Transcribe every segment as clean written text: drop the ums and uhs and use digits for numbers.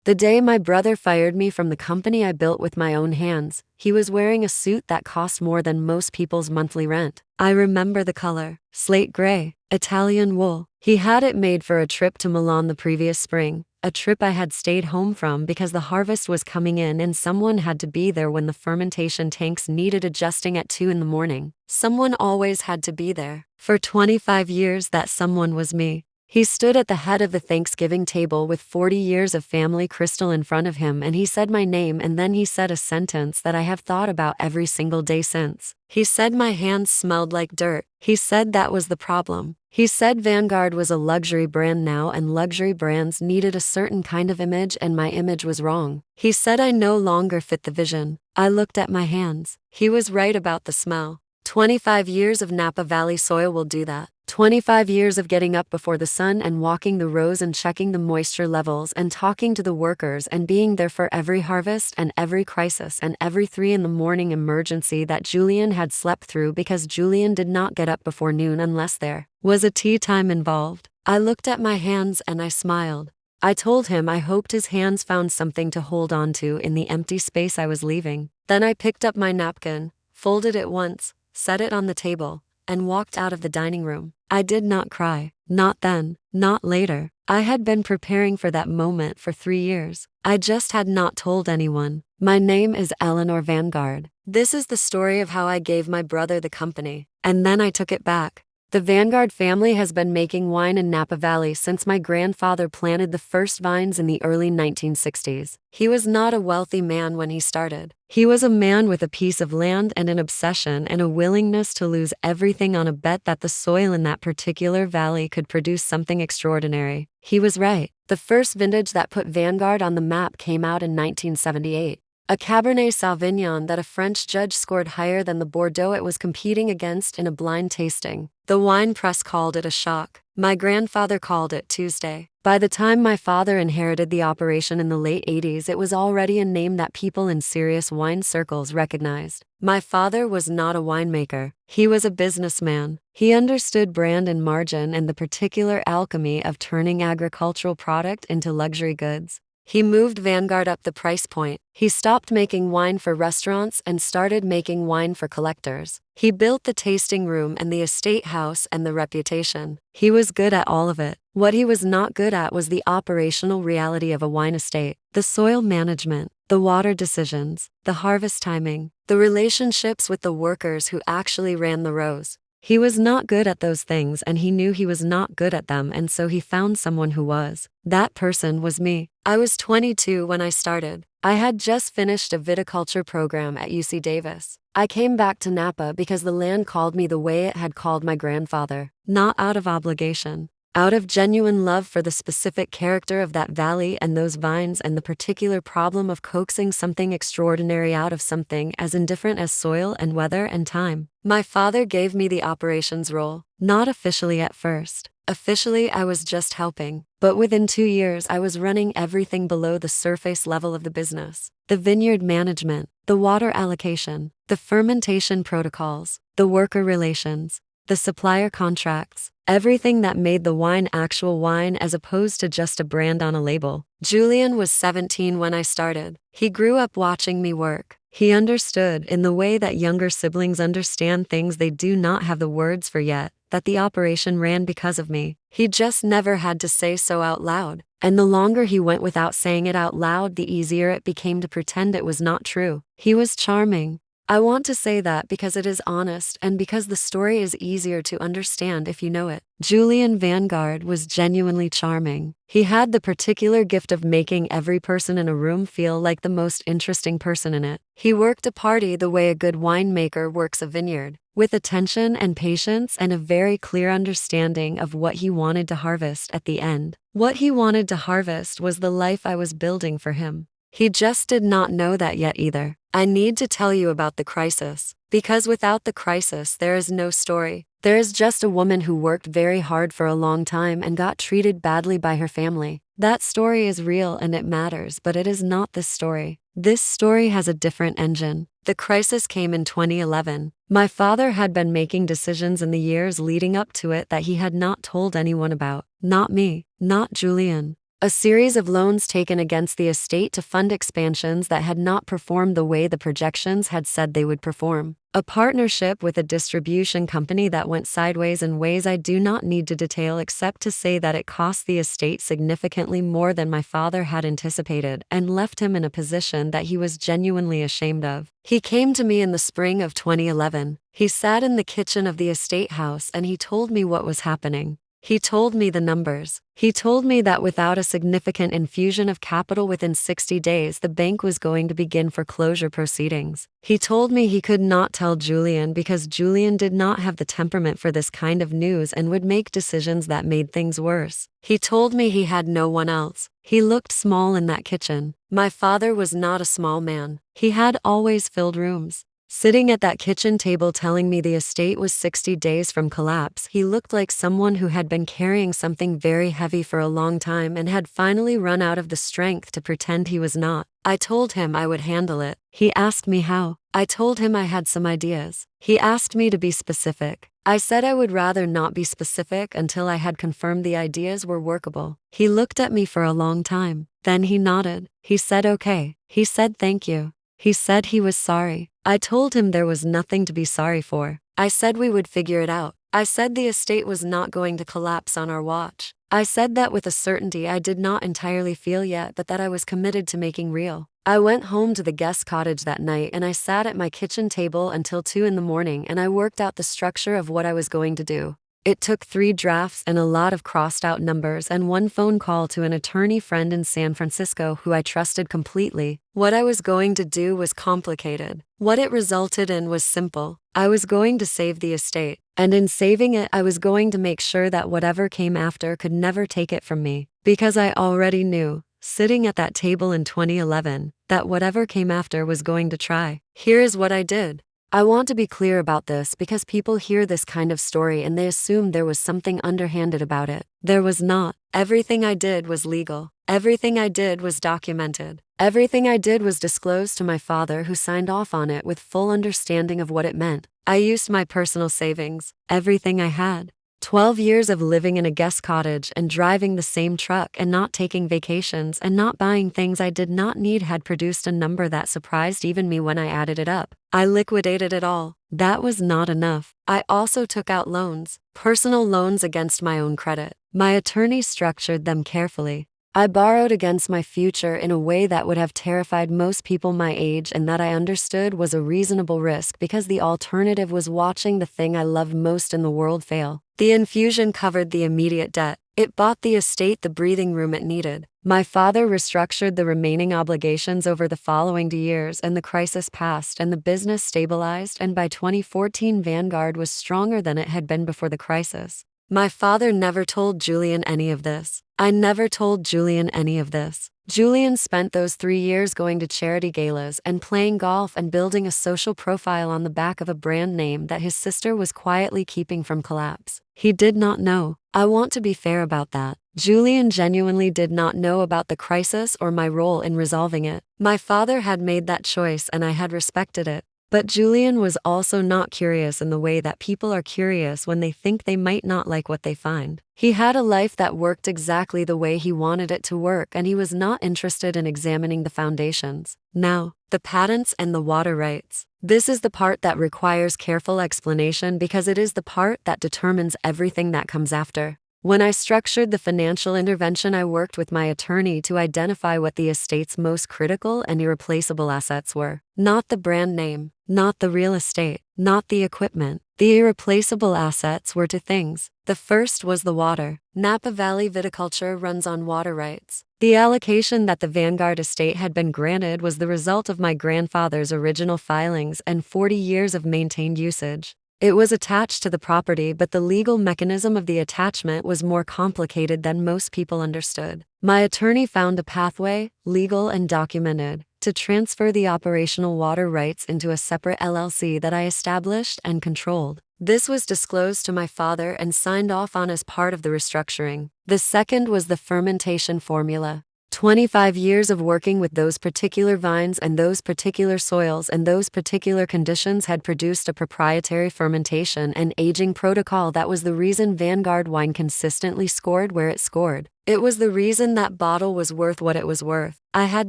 The day my brother fired me from the company I built with my own hands, he was wearing a suit that cost more than most people's monthly rent. I remember the color, slate gray, Italian wool. He had it made for a trip to Milan the previous spring, a trip I had stayed home from because the harvest was coming in and someone had to be there when the fermentation tanks needed adjusting at 2 in the morning. Someone always had to be there. For 25 years, that someone was me. He stood at the head of the Thanksgiving table with 40 years of family crystal in front of him, and he said my name, and then he said a sentence that I have thought about every single day since. He said my hands smelled like dirt. He said that was the problem. He said Vanguard was a luxury brand now and luxury brands needed a certain kind of image and my image was wrong. He said I no longer fit the vision. I looked at my hands. He was right about the smell. 25 years of Napa Valley soil will do that. 25 years of getting up before the sun and walking the rows and checking the moisture levels and talking to the workers and being there for every harvest and every crisis and every 3 in the morning emergency that Julian had slept through because Julian did not get up before noon unless there was a tea time involved. I looked at my hands and I smiled. I told him I hoped his hands found something to hold on to in the empty space I was leaving. Then I picked up my napkin, folded it once, set it on the table, and walked out of the dining room. I did not cry. Not then, not later. I had been preparing for that moment for 3 years. I just had not told anyone. My name is Eleanor Vanguard. This is the story of how I gave my brother the company, and then I took it back. The Vanguard family has been making wine in Napa Valley since my grandfather planted the first vines in the early 1960s. He was not a wealthy man when he started. He was a man with a piece of land and an obsession and a willingness to lose everything on a bet that the soil in that particular valley could produce something extraordinary. He was right. The first vintage that put Vanguard on the map came out in 1978. A Cabernet Sauvignon that a French judge scored higher than the Bordeaux it was competing against in a blind tasting. The wine press called it a shock. My grandfather called it Tuesday. By the time my father inherited the operation in the late 80s, it was already a name that people in serious wine circles recognized. My father was not a winemaker. He was a businessman. He understood brand and margin and the particular alchemy of turning agricultural product into luxury goods. He moved Vanguard up the price point. He stopped making wine for restaurants and started making wine for collectors. He built the tasting room and the estate house and the reputation. He was good at all of it. What he was not good at was the operational reality of a wine estate, the soil management, the water decisions, the harvest timing, the relationships with the workers who actually ran the rows. He was not good at those things and he knew he was not good at them, and so he found someone who was. That person was me. I was 22 when I started. I had just finished a viticulture program at UC Davis. I came back to Napa because the land called me the way it had called my grandfather, not out of obligation. Out of genuine love for the specific character of that valley and those vines and the particular problem of coaxing something extraordinary out of something as indifferent as soil and weather and time. My father gave me the operations role, not officially at first. Officially, I was just helping. But within 2 years, I was running everything below the surface level of the business. The vineyard management, the water allocation, the fermentation protocols, the worker relations, the supplier contracts, everything that made the wine actual wine as opposed to just a brand on a label. Julian was 17 when I started. He grew up watching me work. He understood, in the way that younger siblings understand things they do not have the words for yet, that the operation ran because of me. He just never had to say so out loud. And the longer he went without saying it out loud, the easier it became to pretend it was not true. He was charming. I want to say that because it is honest and because the story is easier to understand if you know it. Julian Vanguard was genuinely charming. He had the particular gift of making every person in a room feel like the most interesting person in it. He worked a party the way a good winemaker works a vineyard, with attention and patience and a very clear understanding of what he wanted to harvest at the end. What he wanted to harvest was the life I was building for him. He just did not know that yet either. I need to tell you about the crisis, because without the crisis there is no story. There is just a woman who worked very hard for a long time and got treated badly by her family. That story is real and it matters, but it is not this story. This story has a different engine. The crisis came in 2011. My father had been making decisions in the years leading up to it that he had not told anyone about. Not me, not Julian. A series of loans taken against the estate to fund expansions that had not performed the way the projections had said they would perform. A partnership with a distribution company that went sideways in ways I do not need to detail except to say that it cost the estate significantly more than my father had anticipated and left him in a position that he was genuinely ashamed of. He came to me in the spring of 2011. He sat in the kitchen of the estate house and he told me what was happening. He told me the numbers. He told me that without a significant infusion of capital within 60 days, the bank was going to begin foreclosure proceedings. He told me he could not tell Julian because Julian did not have the temperament for this kind of news and would make decisions that made things worse. He told me he had no one else. He looked small in that kitchen. My father was not a small man. He had always filled rooms. Sitting at that kitchen table telling me the estate was 60 days from collapse, he looked like someone who had been carrying something very heavy for a long time and had finally run out of the strength to pretend he was not. I told him I would handle it. He asked me how. I told him I had some ideas. He asked me to be specific. I said I would rather not be specific until I had confirmed the ideas were workable. He looked at me for a long time. Then he nodded. He said okay. He said thank you. He said he was sorry. I told him there was nothing to be sorry for. I said we would figure it out. I said the estate was not going to collapse on our watch. I said that with a certainty I did not entirely feel yet, but that I was committed to making real. I went home to the guest cottage that night and I sat at my kitchen table until 2 in the morning and I worked out the structure of what I was going to do. It took 3 drafts and a lot of crossed out numbers and 1 phone call to an attorney friend in San Francisco who I trusted completely. What I was going to do was complicated. What it resulted in was simple. I was going to save the estate. And in saving it, I was going to make sure that whatever came after could never take it from me. Because I already knew, sitting at that table in 2011, that whatever came after was going to try. Here is what I did. I want to be clear about this because people hear this kind of story and they assume there was something underhanded about it. There was not. Everything I did was legal. Everything I did was documented. Everything I did was disclosed to my father, who signed off on it with full understanding of what it meant. I used my personal savings, everything I had. 12 years of living in a guest cottage and driving the same truck and not taking vacations and not buying things I did not need had produced a number that surprised even me when I added it up. I liquidated it all. That was not enough. I also took out loans, personal loans against my own credit. My attorney structured them carefully. I borrowed against my future in a way that would have terrified most people my age and that I understood was a reasonable risk because the alternative was watching the thing I loved most in the world fail. The infusion covered the immediate debt. It bought the estate the breathing room it needed. My father restructured the remaining obligations over the following 2 years and the crisis passed and the business stabilized, and by 2014 Vanguard was stronger than it had been before the crisis. My father never told Julian any of this. I never told Julian any of this. Julian spent those 3 years going to charity galas and playing golf and building a social profile on the back of a brand name that his sister was quietly keeping from collapse. He did not know. I want to be fair about that. Julian genuinely did not know about the crisis or my role in resolving it. My father had made that choice and I had respected it. But Julian was also not curious in the way that people are curious when they think they might not like what they find. He had a life that worked exactly the way he wanted it to work, and he was not interested in examining the foundations. Now, the patents and the water rights. This is the part that requires careful explanation because it is the part that determines everything that comes after. When I structured the financial intervention, I worked with my attorney to identify what the estate's most critical and irreplaceable assets were. Not the brand name, not the real estate, not the equipment. The irreplaceable assets were 2 things. The first was the water. Napa Valley viticulture runs on water rights. The allocation that the Vanguard estate had been granted was the result of my grandfather's original filings and 40 years of maintained usage. It was attached to the property, but the legal mechanism of the attachment was more complicated than most people understood. My attorney found a pathway, legal and documented, to transfer the operational water rights into a separate LLC that I established and controlled. This was disclosed to my father and signed off on as part of the restructuring. The second was the fermentation formula. 25 years of working with those particular vines and those particular soils and those particular conditions had produced a proprietary fermentation and aging protocol that was the reason Vanguard wine consistently scored where it scored. It was the reason that bottle was worth what it was worth. I had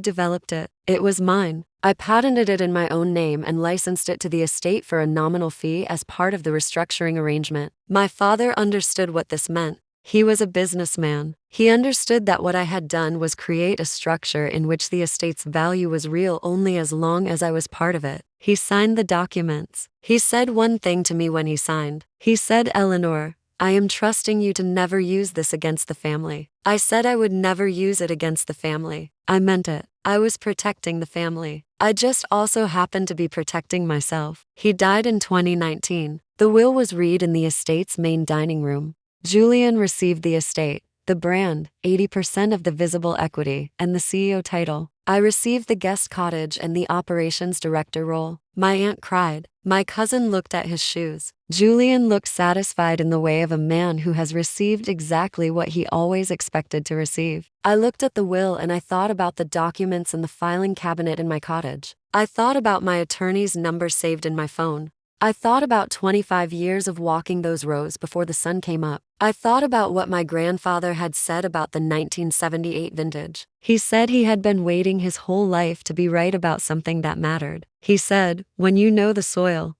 developed it. It was mine. I patented it in my own name and licensed it to the estate for a nominal fee as part of the restructuring arrangement. My father understood what this meant. He was a businessman. He understood that what I had done was create a structure in which the estate's value was real only as long as I was part of it. He signed the documents. He said one thing to me when he signed. He said, "Eleanor, I am trusting you to never use this against the family." I said I would never use it against the family. I meant it. I was protecting the family. I just also happened to be protecting myself. He died in 2019. The will was read in the estate's main dining room. Julian received the estate, the brand, 80% of the visible equity, and the CEO title. I received the guest cottage and the operations director role. My aunt cried. My cousin looked at his shoes. Julian looked satisfied in the way of a man who has received exactly what he always expected to receive. I looked at the will and I thought about the documents in the filing cabinet in my cottage. I thought about my attorney's number saved in my phone. I thought about 25 years of walking those rows before the sun came up. I thought about what my grandfather had said about the 1978 vintage. He said he had been waiting his whole life to be right about something that mattered. He said, "When you know the soil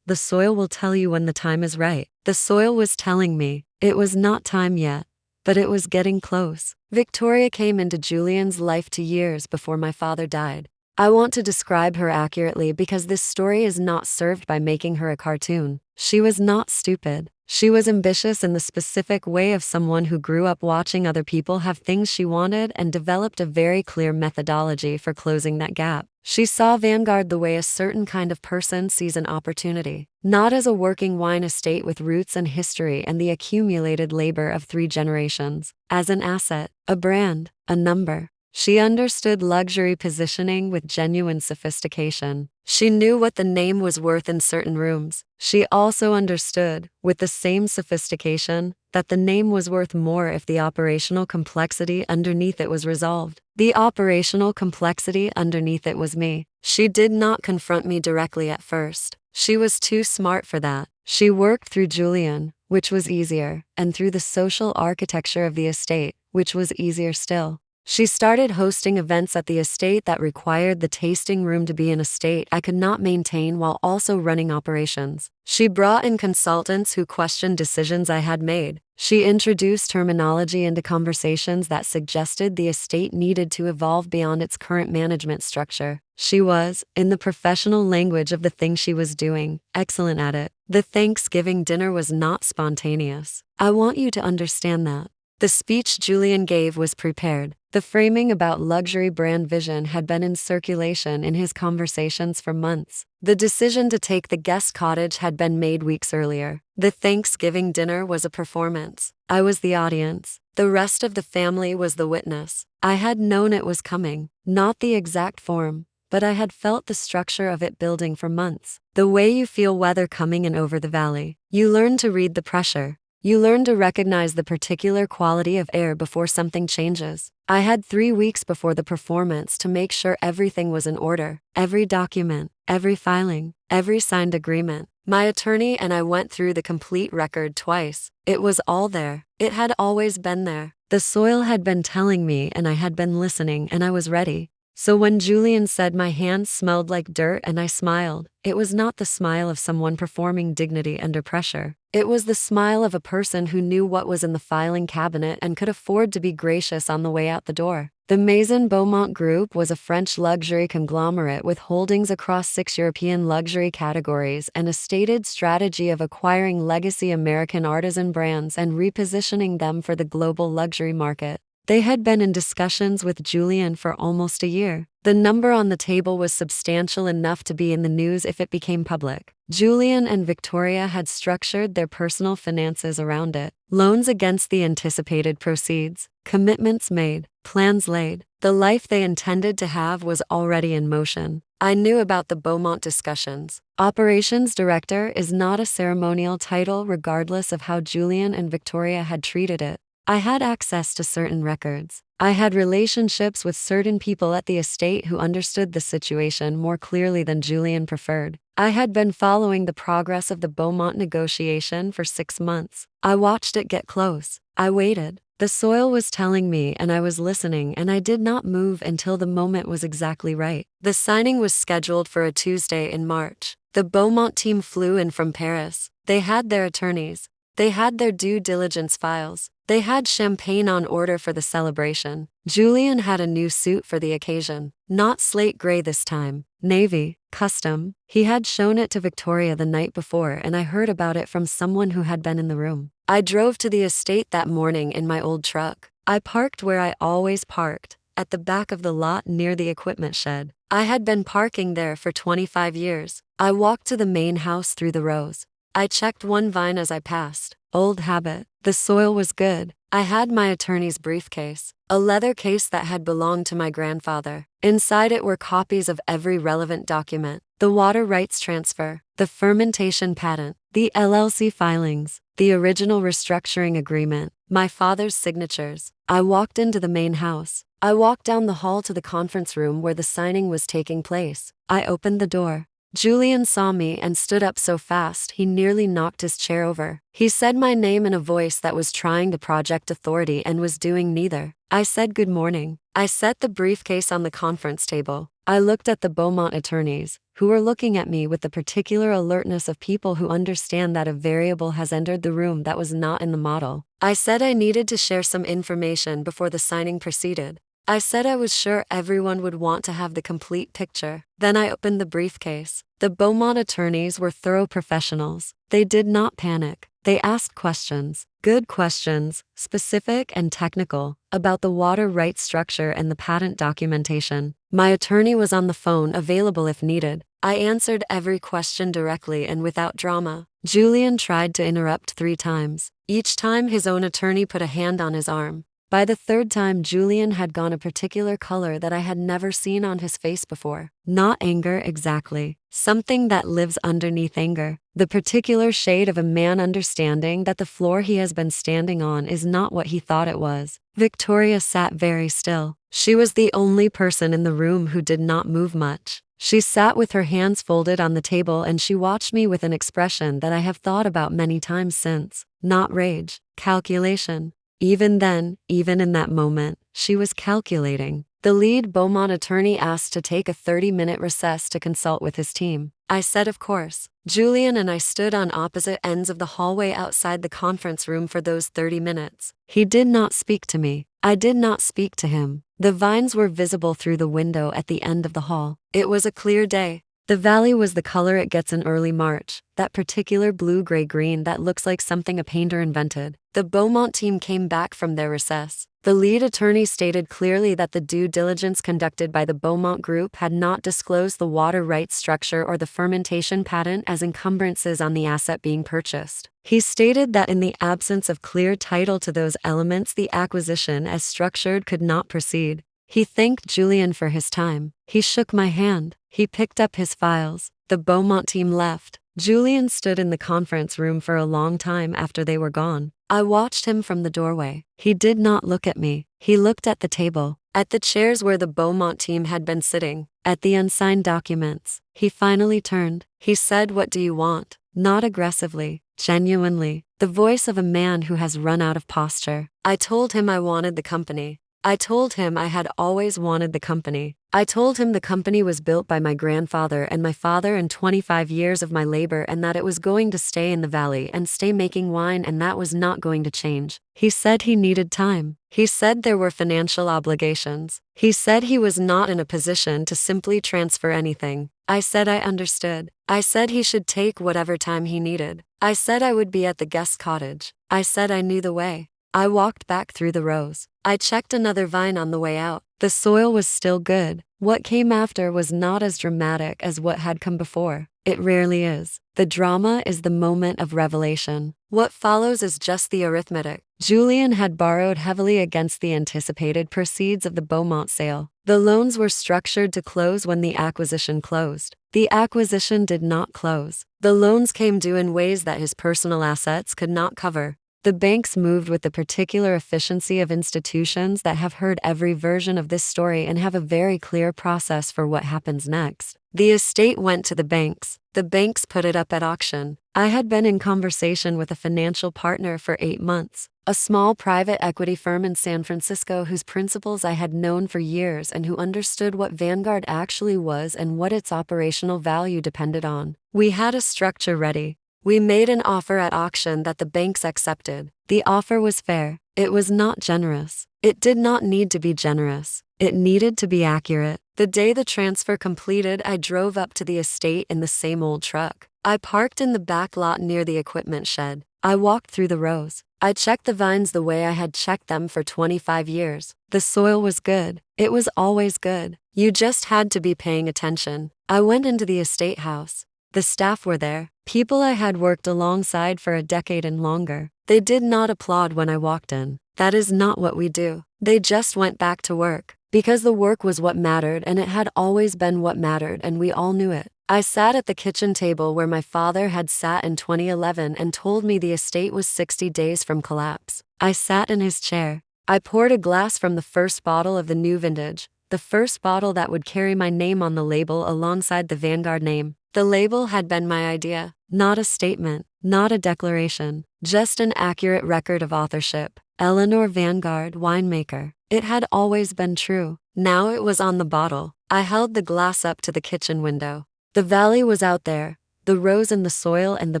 will tell you when the time is right." The soil was telling me it was not time yet, but it was getting close. Victoria came into Julian's life 2 years before my father died. I want to describe her accurately because this story is not served by making her a cartoon. She was not stupid. She was ambitious in the specific way of someone who grew up watching other people have things she wanted and developed a very clear methodology for closing that gap. She saw Vanguard the way a certain kind of person sees an opportunity, not as a working wine estate with roots and history and the accumulated labor of 3 generations, as an asset, a brand, a number. She understood luxury positioning with genuine sophistication. She knew what the name was worth in certain rooms. She also understood, with the same sophistication, that the name was worth more if the operational complexity underneath it was resolved. The operational complexity underneath it was me. She did not confront me directly at first. She was too smart for that. She worked through Julian, which was easier, and through the social architecture of the estate, which was easier still. She started hosting events at the estate that required the tasting room to be in a state I could not maintain while also running operations. She brought in consultants who questioned decisions I had made. She introduced terminology into conversations that suggested the estate needed to evolve beyond its current management structure. She was, in the professional language of the thing she was doing, excellent at it. The Thanksgiving dinner was not spontaneous. I want you to understand that. The speech Julian gave was prepared. The framing about luxury brand vision had been in circulation in his conversations for months. The decision to take the guest cottage had been made weeks earlier. The Thanksgiving dinner was a performance. I was the audience. The rest of the family was the witness. I had known it was coming, not the exact form, but I had felt the structure of it building for months. The way you feel weather coming in over the valley. You learn to read the pressure. You learn to recognize the particular quality of air before something changes. I had 3 weeks before the performance to make sure everything was in order. Every document, every filing, every signed agreement. My attorney and I went through the complete record twice. It was all there. It had always been there. The soil had been telling me and I had been listening and I was ready. So when Julian said my hands smelled like dirt and I smiled, it was not the smile of someone performing dignity under pressure. It was the smile of a person who knew what was in the filing cabinet and could afford to be gracious on the way out the door. The Maison Beaumont Group was a French luxury conglomerate with holdings across 6 European luxury categories and a stated strategy of acquiring legacy American artisan brands and repositioning them for the global luxury market. They had been in discussions with Julian for almost a year. The number on the table was substantial enough to be in the news if it became public. Julian and Victoria had structured their personal finances around it. Loans against the anticipated proceeds, commitments made, plans laid. The life they intended to have was already in motion. I knew about the Beaumont discussions. Operations Director is not a ceremonial title regardless of how Julian and Victoria had treated it. I had access to certain records. I had relationships with certain people at the estate who understood the situation more clearly than Julian preferred. I had been following the progress of the Beaumont negotiation for 6 months. I watched it get close. I waited. The soil was telling me, and I was listening, and I did not move until the moment was exactly right. The signing was scheduled for a Tuesday in March. The Beaumont team flew in from Paris. They had their attorneys. They had their due diligence files. They had champagne on order for the celebration. Julian had a new suit for the occasion. Not slate gray this time. Navy. Custom. He had shown it to Victoria the night before, and I heard about it from someone who had been in the room. I drove to the estate that morning in my old truck. I parked where I always parked, at the back of the lot near the equipment shed. I had been parking there for 25 years. I walked to the main house through the rows. I checked one vine as I passed. Old habit. The soil was good. I had my attorney's briefcase, a leather case that had belonged to my grandfather. Inside it were copies of every relevant document: the water rights transfer, the fermentation patent, the LLC filings, the original restructuring agreement, my father's signatures. I walked into the main house. I walked down the hall to the conference room where the signing was taking place. I opened the door. Julian saw me and stood up so fast he nearly knocked his chair over. He said my name in a voice that was trying to project authority and was doing neither. I said good morning. I set the briefcase on the conference table. I looked at the Beaumont attorneys, who were looking at me with the particular alertness of people who understand that a variable has entered the room that was not in the model. I said I needed to share some information before the signing proceeded. I said I was sure everyone would want to have the complete picture. Then I opened the briefcase. The Beaumont attorneys were thorough professionals. They did not panic. They asked questions, good questions, specific and technical, about the water rights structure and the patent documentation. My attorney was on the phone, available if needed. I answered every question directly and without drama. Julian tried to interrupt 3 times. Each time his own attorney put a hand on his arm. By the 3rd time, Julian had gone a particular color that I had never seen on his face before. Not anger exactly. Something that lives underneath anger. The particular shade of a man understanding that the floor he has been standing on is not what he thought it was. Victoria sat very still. She was the only person in the room who did not move much. She sat with her hands folded on the table and she watched me with an expression that I have thought about many times since. Not rage. Calculation. Even then, even in that moment, she was calculating. The lead Beaumont attorney asked to take a 30-minute recess to consult with his team. I said of course. Julian and I stood on opposite ends of the hallway outside the conference room for those 30 minutes. He did not speak to me. I did not speak to him. The vines were visible through the window at the end of the hall. It was a clear day. The valley was the color it gets in early March, that particular blue-gray-green that looks like something a painter invented. The Beaumont team came back from their recess. The lead attorney stated clearly that the due diligence conducted by the Beaumont Group had not disclosed the water rights structure or the fermentation patent as encumbrances on the asset being purchased. He stated that in the absence of clear title to those elements, the acquisition as structured could not proceed. He thanked Julian for his time. He shook my hand. He picked up his files. The Beaumont team left. Julian stood in the conference room for a long time after they were gone. I watched him from the doorway. He did not look at me. He looked at the table, at the chairs where the Beaumont team had been sitting, at the unsigned documents. He finally turned. He said, "What do you want?" Not aggressively, genuinely, the voice of a man who has run out of posture. I told him I wanted the company. I told him I had always wanted the company. I told him the company was built by my grandfather and my father and 25 years of my labor, and that it was going to stay in the valley and stay making wine, and that was not going to change. He said he needed time. He said there were financial obligations. He said he was not in a position to simply transfer anything. I said I understood. I said he should take whatever time he needed. I said I would be at the guest cottage. I said I knew the way. I walked back through the rows. I checked another vine on the way out. The soil was still good. What came after was not as dramatic as what had come before. It rarely is. The drama is the moment of revelation. What follows is just the arithmetic. Julian had borrowed heavily against the anticipated proceeds of the Beaumont sale. The loans were structured to close when the acquisition closed. The acquisition did not close. The loans came due in ways that his personal assets could not cover. The banks moved with the particular efficiency of institutions that have heard every version of this story and have a very clear process for what happens next. The estate went to the banks. The banks put it up at auction. I had been in conversation with a financial partner for 8 months, a small private equity firm in San Francisco whose principals I had known for years and who understood what Vanguard actually was and what its operational value depended on. We had a structure ready. We made an offer at auction that the banks accepted. The offer was fair. It was not generous. It did not need to be generous. It needed to be accurate. The day the transfer completed, I drove up to the estate in the same old truck. I parked in the back lot near the equipment shed. I walked through the rows. I checked the vines the way I had checked them for 25 years. The soil was good. It was always good. You just had to be paying attention. I went into the estate house. The staff were there, people I had worked alongside for a decade and longer. They did not applaud when I walked in. That is not what we do. They just went back to work. Because the work was what mattered and it had always been what mattered and we all knew it. I sat at the kitchen table where my father had sat in 2011 and told me the estate was 60 days from collapse. I sat in his chair. I poured a glass from the first bottle of the new vintage, the first bottle that would carry my name on the label alongside the Vanguard name. The label had been my idea, not a statement, not a declaration, just an accurate record of authorship. Eleanor Vanguard, winemaker. It had always been true. Now it was on the bottle. I held the glass up to the kitchen window. The valley was out there, the rose in the soil and the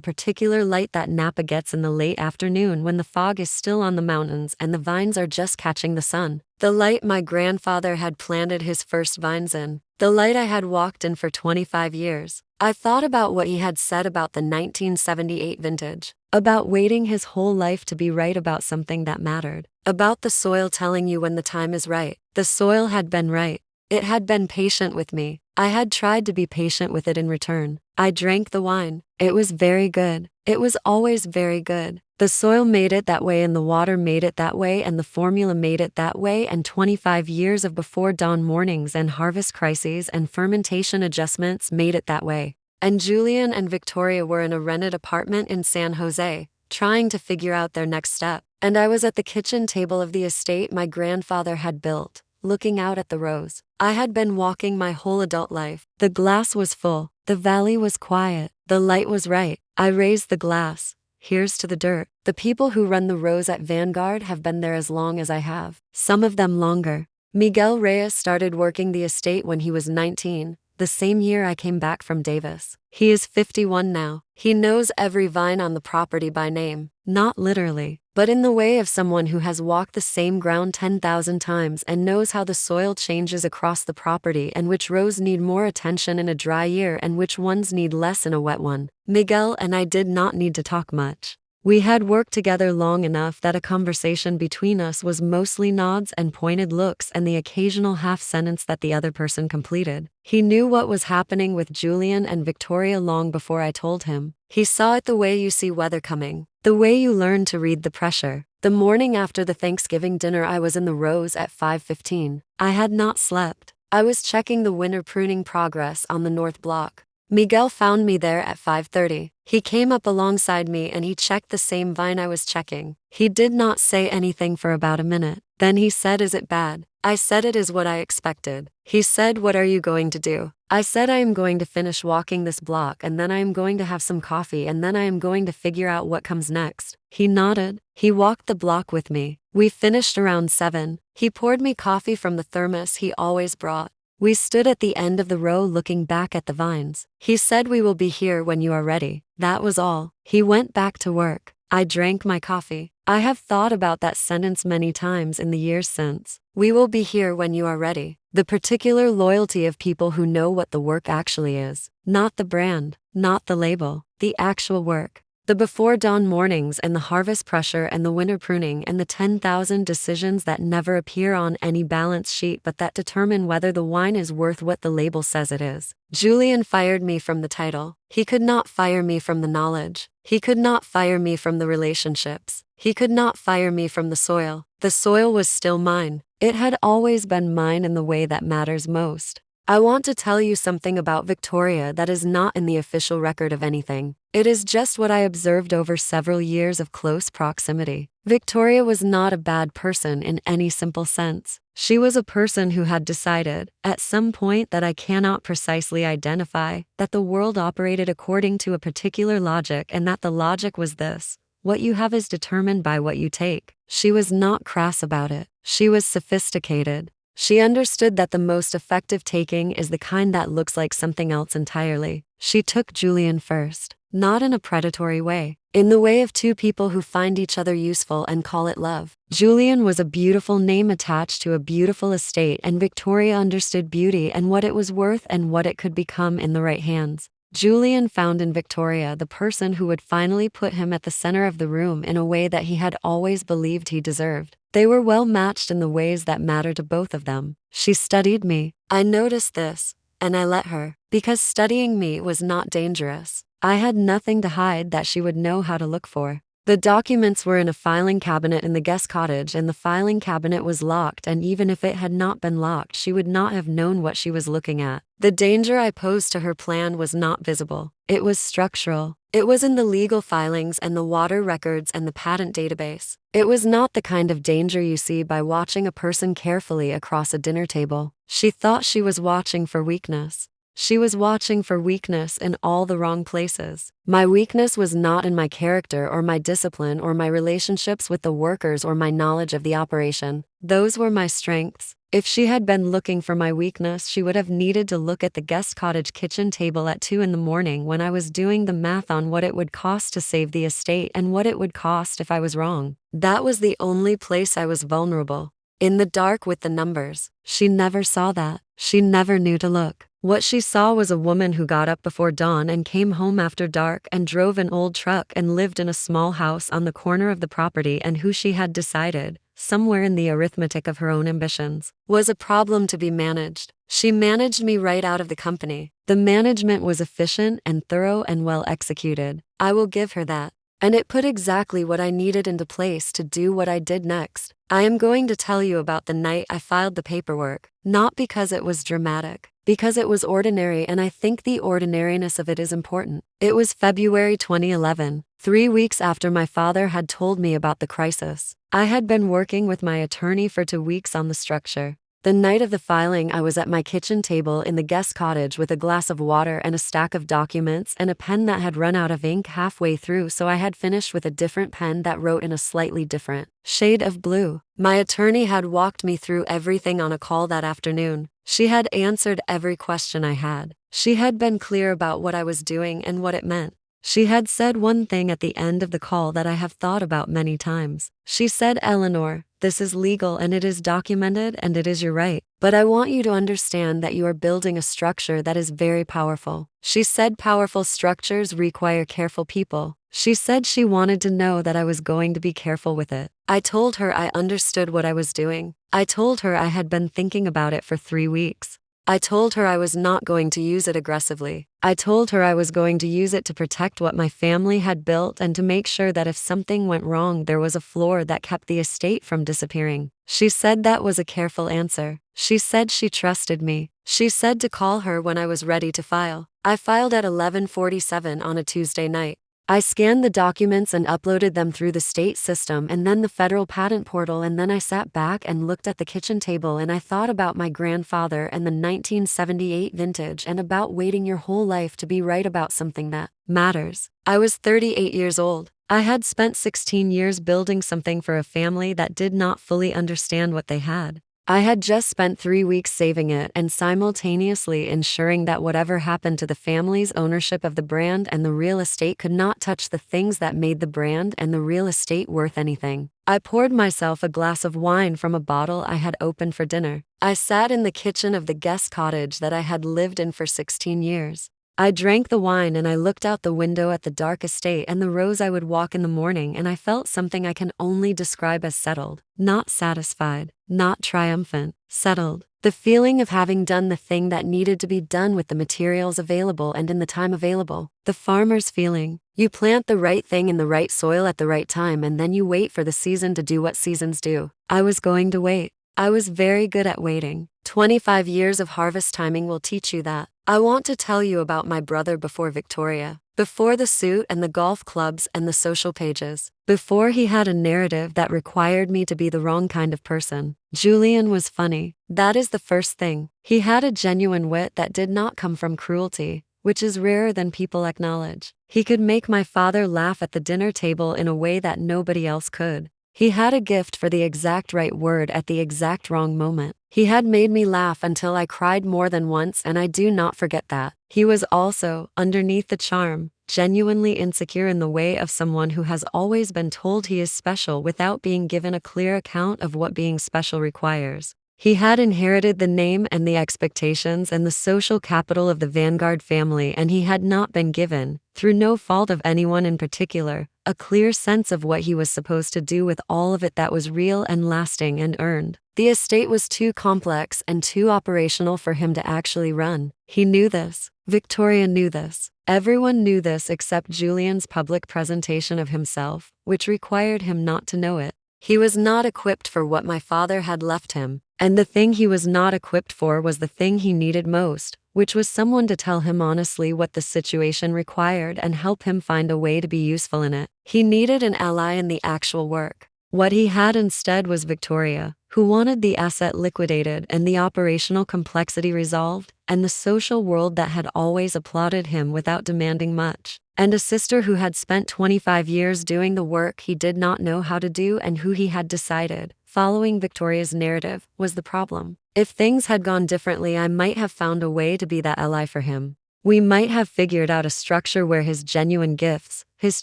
particular light that Napa gets in the late afternoon when the fog is still on the mountains and the vines are just catching the sun. The light my grandfather had planted his first vines in. The light I had walked in for 25 years. I thought about what he had said about the 1978 vintage, about waiting his whole life to be right about something that mattered, about the soil telling you when the time is right. The soil had been right. It had been patient with me. I had tried to be patient with it in return. I drank the wine. It was very good. It was always very good. The soil made it that way and the water made it that way and the formula made it that way, and 25 years of before dawn mornings and harvest crises and fermentation adjustments made it that way. And Julian and Victoria were in a rented apartment in San Jose, trying to figure out their next step. And I was at the kitchen table of the estate my grandfather had built, looking out at the rows. I had been walking my whole adult life. The glass was full. The valley was quiet. The light was right. I raised the glass. Here's to the dirt. The people who run the rows at Vanguard have been there as long as I have. Some of them longer. Miguel Reyes started working the estate when he was 19, the same year I came back from Davis. He is 51 now. He knows every vine on the property by name. Not literally, but in the way of someone who has walked the same ground 10,000 times and knows how the soil changes across the property and which rows need more attention in a dry year and which ones need less in a wet one. Miguel and I did not need to talk much. We had worked together long enough that a conversation between us was mostly nods and pointed looks and the occasional half sentence that the other person completed. He knew what was happening with Julian and Victoria long before I told him. He saw it the way you see weather coming, the way you learn to read the pressure. The morning after the Thanksgiving dinner, I was in the rows at 5:15. I had not slept. I was checking the winter pruning progress on the north block. Miguel found me there at 5:30. He came up alongside me and he checked the same vine I was checking. He did not say anything for about a minute. Then he said, "Is it bad?" I said, "It is what I expected." He said, "What are you going to do?" I said, "I am going to finish walking this block and then I am going to have some coffee and then I am going to figure out what comes next." He nodded. He walked the block with me. We finished around 7. He poured me coffee from the thermos he always brought. We stood at the end of the row looking back at the vines. He said, "We will be here when you are ready." That was all. He went back to work. I drank my coffee. I have thought about that sentence many times in the years since. We will be here when you are ready. The particular loyalty of people who know what the work actually is. Not the brand, not the label, the actual work. The before dawn mornings and the harvest pressure and the winter pruning and the 10,000 decisions that never appear on any balance sheet but that determine whether the wine is worth what the label says it is. Julian fired me from the title. He could not fire me from the knowledge. He could not fire me from the relationships. He could not fire me from the soil. The soil was still mine. It had always been mine in the way that matters most. I want to tell you something about Victoria that is not in the official record of anything. It is just what I observed over several years of close proximity. Victoria was not a bad person in any simple sense. She was a person who had decided, at some point that I cannot precisely identify, that the world operated according to a particular logic and that the logic was this: what you have is determined by what you take. She was not crass about it. She was sophisticated. She understood that the most effective taking is the kind that looks like something else entirely. She took Julian first, not in a predatory way, in the way of two people who find each other useful and call it love. Julian was a beautiful name attached to a beautiful estate, and Victoria understood beauty and what it was worth and what it could become in the right hands. Julian found in Victoria the person who would finally put him at the center of the room in a way that he had always believed he deserved. They were well matched in the ways that mattered to both of them. She studied me. I noticed this, and I let her, because studying me was not dangerous. I had nothing to hide that she would know how to look for. The documents were in a filing cabinet in the guest cottage, and the filing cabinet was locked, and even if it had not been locked, she would not have known what she was looking at. The danger I posed to her plan was not visible. It was structural. It was in the legal filings and the water records and the patent database. It was not the kind of danger you see by watching a person carefully across a dinner table. She thought she was watching for weakness. She was watching for weakness in all the wrong places. My weakness was not in my character or my discipline or my relationships with the workers or my knowledge of the operation. Those were my strengths. If she had been looking for my weakness, she would have needed to look at the guest cottage kitchen table at 2 a.m. when I was doing the math on what it would cost to save the estate and what it would cost if I was wrong. That was the only place I was vulnerable. In the dark with the numbers. She never saw that. She never knew to look. What she saw was a woman who got up before dawn and came home after dark and drove an old truck and lived in a small house on the corner of the property, and who she had decided, somewhere in the arithmetic of her own ambitions, was a problem to be managed. She managed me right out of the company. The management was efficient and thorough and well executed. I will give her that. And it put exactly what I needed into place to do what I did next. I am going to tell you about the night I filed the paperwork, not because it was dramatic, because it was ordinary, and I think the ordinariness of it is important. It was February 2011, 3 weeks after my father had told me about the crisis. I had been working with my attorney for 2 weeks on the structure. The night of the filing, I was at my kitchen table in the guest cottage with a glass of water and a stack of documents and a pen that had run out of ink halfway through, so I had finished with a different pen that wrote in a slightly different shade of blue. My attorney had walked me through everything on a call that afternoon. She had answered every question I had. She had been clear about what I was doing and what it meant. She had said one thing at the end of the call that I have thought about many times. She said, "Eleanor, this is legal and it is documented and it is your right. But I want you to understand that you are building a structure that is very powerful." She said powerful structures require careful people. She said she wanted to know that I was going to be careful with it. I told her I understood what I was doing. I told her I had been thinking about it for 3 weeks. I told her I was not going to use it aggressively. I told her I was going to use it to protect what my family had built and to make sure that if something went wrong, there was a floor that kept the estate from disappearing. She said that was a careful answer. She said she trusted me. She said to call her when I was ready to file. I filed at 11:47 on a Tuesday night. I scanned the documents and uploaded them through the state system and then the federal patent portal, and then I sat back and looked at the kitchen table and I thought about my grandfather and the 1978 vintage and about waiting your whole life to be right about something that matters. I was 38 years old. I had spent 16 years building something for a family that did not fully understand what they had. I had just spent 3 weeks saving it and simultaneously ensuring that whatever happened to the family's ownership of the brand and the real estate could not touch the things that made the brand and the real estate worth anything. I poured myself a glass of wine from a bottle I had opened for dinner. I sat in the kitchen of the guest cottage that I had lived in for 16 years. I drank the wine and I looked out the window at the dark estate and the rows I would walk in the morning, and I felt something I can only describe as settled. Not satisfied, not triumphant, settled. The feeling of having done the thing that needed to be done with the materials available and in the time available. The farmer's feeling. You plant the right thing in the right soil at the right time, and then you wait for the season to do what seasons do. I was going to wait. I was very good at waiting. 25 years of harvest timing will teach you that. I want to tell you about my brother before Victoria. Before the suit and the golf clubs and the social pages. Before he had a narrative that required me to be the wrong kind of person. Julian was funny. That is the first thing. He had a genuine wit that did not come from cruelty, which is rarer than people acknowledge. He could make my father laugh at the dinner table in a way that nobody else could. He had a gift for the exact right word at the exact wrong moment. He had made me laugh until I cried more than once, and I do not forget that. He was also, underneath the charm, genuinely insecure in the way of someone who has always been told he is special without being given a clear account of what being special requires. He had inherited the name and the expectations and the social capital of the Vanguard family, and he had not been given, through no fault of anyone in particular, a clear sense of what he was supposed to do with all of it that was real and lasting and earned. The estate was too complex and too operational for him to actually run. He knew this. Victoria knew this. Everyone knew this except Julian's public presentation of himself, which required him not to know it. He was not equipped for what my father had left him, and the thing he was not equipped for was the thing he needed most, which was someone to tell him honestly what the situation required and help him find a way to be useful in it. He needed an ally in the actual work. What he had instead was Victoria, who wanted the asset liquidated and the operational complexity resolved, and the social world that had always applauded him without demanding much. And a sister who had spent 25 years doing the work he did not know how to do and who he had decided, following Victoria's narrative, was the problem. If things had gone differently, I might have found a way to be that ally for him. We might have figured out a structure where his genuine gifts, his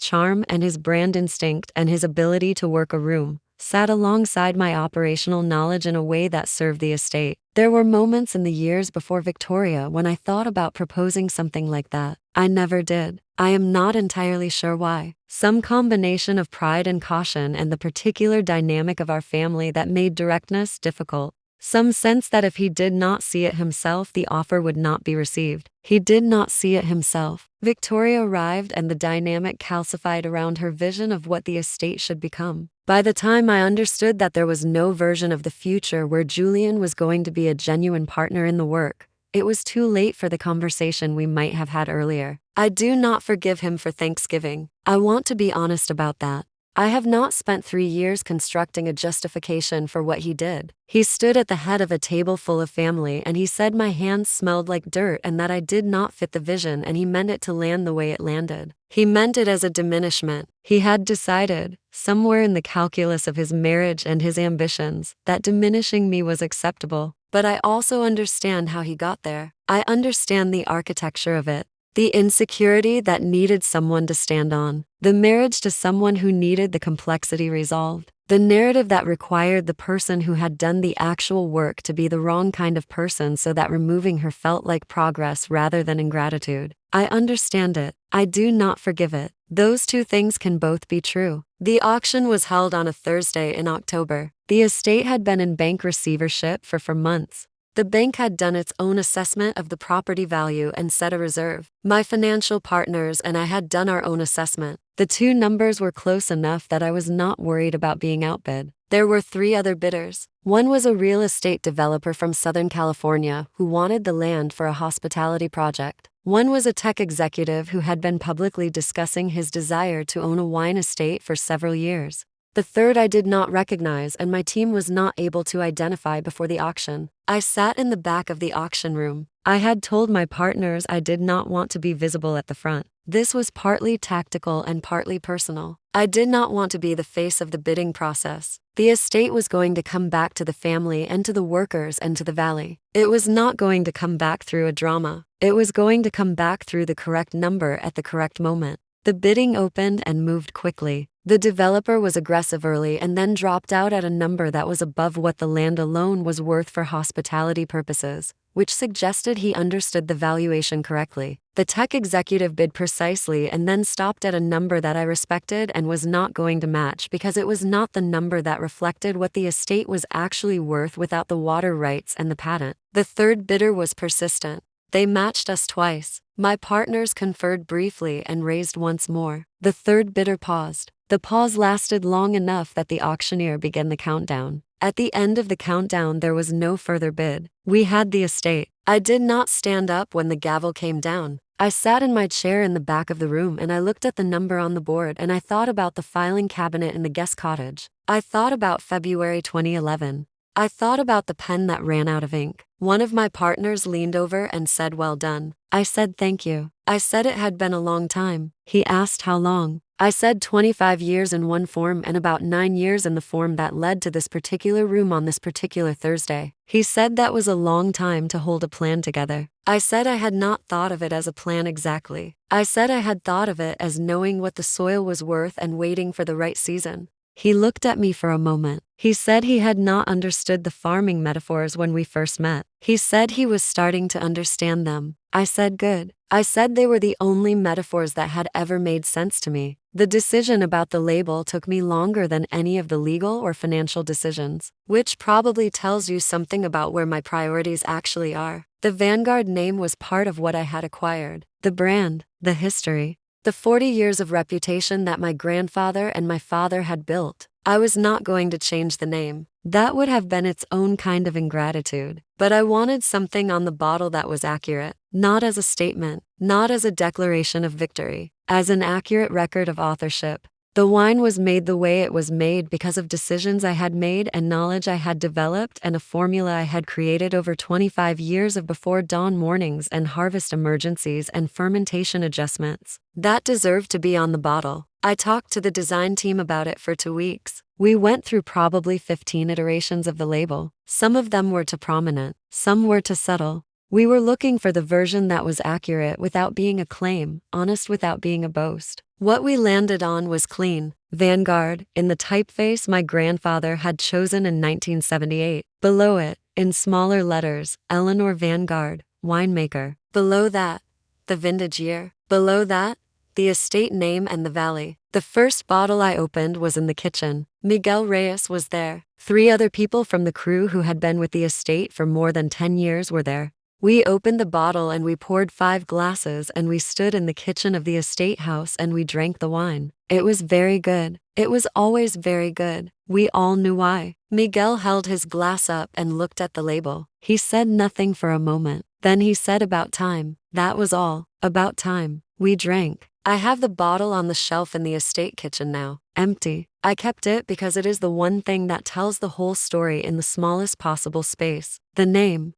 charm and his brand instinct and his ability to work a room, sat alongside my operational knowledge in a way that served the estate. There were moments in the years before Victoria when I thought about proposing something like that. I never did. I am not entirely sure why. Some combination of pride and caution and the particular dynamic of our family that made directness difficult. Some sense that if he did not see it himself, the offer would not be received. He did not see it himself. Victoria arrived and the dynamic calcified around her vision of what the estate should become. By the time I understood that there was no version of the future where Julian was going to be a genuine partner in the work, it was too late for the conversation we might have had earlier. I do not forgive him for Thanksgiving. I want to be honest about that. I have not spent 3 years constructing a justification for what he did. He stood at the head of a table full of family and he said my hands smelled like dirt and that I did not fit the vision, and he meant it to land the way it landed. He meant it as a diminishment. He had decided, somewhere in the calculus of his marriage and his ambitions, that diminishing me was acceptable. But I also understand how he got there. I understand the architecture of it. The insecurity that needed someone to stand on. The marriage to someone who needed the complexity resolved. The narrative that required the person who had done the actual work to be the wrong kind of person so that removing her felt like progress rather than ingratitude. I understand it. I do not forgive it. Those two things can both be true. The auction was held on a Thursday in October. The estate had been in bank receivership for months. The bank had done its own assessment of the property value and set a reserve. My financial partners and I had done our own assessment. The two numbers were close enough that I was not worried about being outbid. There were 3 other bidders. One was a real estate developer from Southern California who wanted the land for a hospitality project. One was a tech executive who had been publicly discussing his desire to own a wine estate for several years. The third I did not recognize and my team was not able to identify before the auction. I sat in the back of the auction room. I had told my partners I did not want to be visible at the front. This was partly tactical and partly personal. I did not want to be the face of the bidding process. The estate was going to come back to the family and to the workers and to the valley. It was not going to come back through a drama. It was going to come back through the correct number at the correct moment. The bidding opened and moved quickly. The developer was aggressive early and then dropped out at a number that was above what the land alone was worth for hospitality purposes, which suggested he understood the valuation correctly. The tech executive bid precisely and then stopped at a number that I respected and was not going to match because it was not the number that reflected what the estate was actually worth without the water rights and the patent. The third bidder was persistent. They matched us twice. My partners conferred briefly and raised once more. The third bidder paused. The pause lasted long enough that the auctioneer began the countdown. At the end of the countdown, there was no further bid. We had the estate. I did not stand up when the gavel came down. I sat in my chair in the back of the room and I looked at the number on the board and I thought about the filing cabinet in the guest cottage. I thought about February 2011. I thought about the pen that ran out of ink. One of my partners leaned over and said, "Well done." I said, "Thank you." I said it had been a long time. He asked how long. I said 25 years in one form and about 9 years in the form that led to this particular room on this particular Thursday. He said that was a long time to hold a plan together. I said I had not thought of it as a plan exactly. I said I had thought of it as knowing what the soil was worth and waiting for the right season. He looked at me for a moment. He said he had not understood the farming metaphors when we first met. He said he was starting to understand them. I said good. I said they were the only metaphors that had ever made sense to me. The decision about the label took me longer than any of the legal or financial decisions, which probably tells you something about where my priorities actually are. The Vanguard name was part of what I had acquired. The brand, the history, the 40 years of reputation that my grandfather and my father had built. I was not going to change the name. That would have been its own kind of ingratitude. But I wanted something on the bottle that was accurate, not as a statement, not as a declaration of victory, as an accurate record of authorship. The wine was made the way it was made because of decisions I had made and knowledge I had developed and a formula I had created over 25 years of before dawn mornings and harvest emergencies and fermentation adjustments. That deserved to be on the bottle. I talked to the design team about it for 2 weeks. We went through probably 15 iterations of the label. Some of them were too prominent, some were too subtle. We were looking for the version that was accurate without being a claim, honest without being a boast. What we landed on was clean, Vanguard, in the typeface my grandfather had chosen in 1978. Below it, in smaller letters, Eleanor Vanguard, winemaker. Below that, the vintage year. Below that, the estate name and the valley. The first bottle I opened was in the kitchen. Miguel Reyes was there. 3 other people from the crew who had been with the estate for more than 10 years were there. We opened the bottle and we poured 5 glasses and we stood in the kitchen of the estate house and we drank the wine. It was very good. It was always very good. We all knew why. Miguel held his glass up and looked at the label. He said nothing for a moment. Then he said about time. That was all. About time. We drank. I have the bottle on the shelf in the estate kitchen now, empty. I kept it because it is the one thing that tells the whole story in the smallest possible space. The name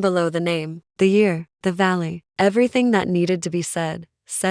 below the name, the year, the valley, everything that needed to be said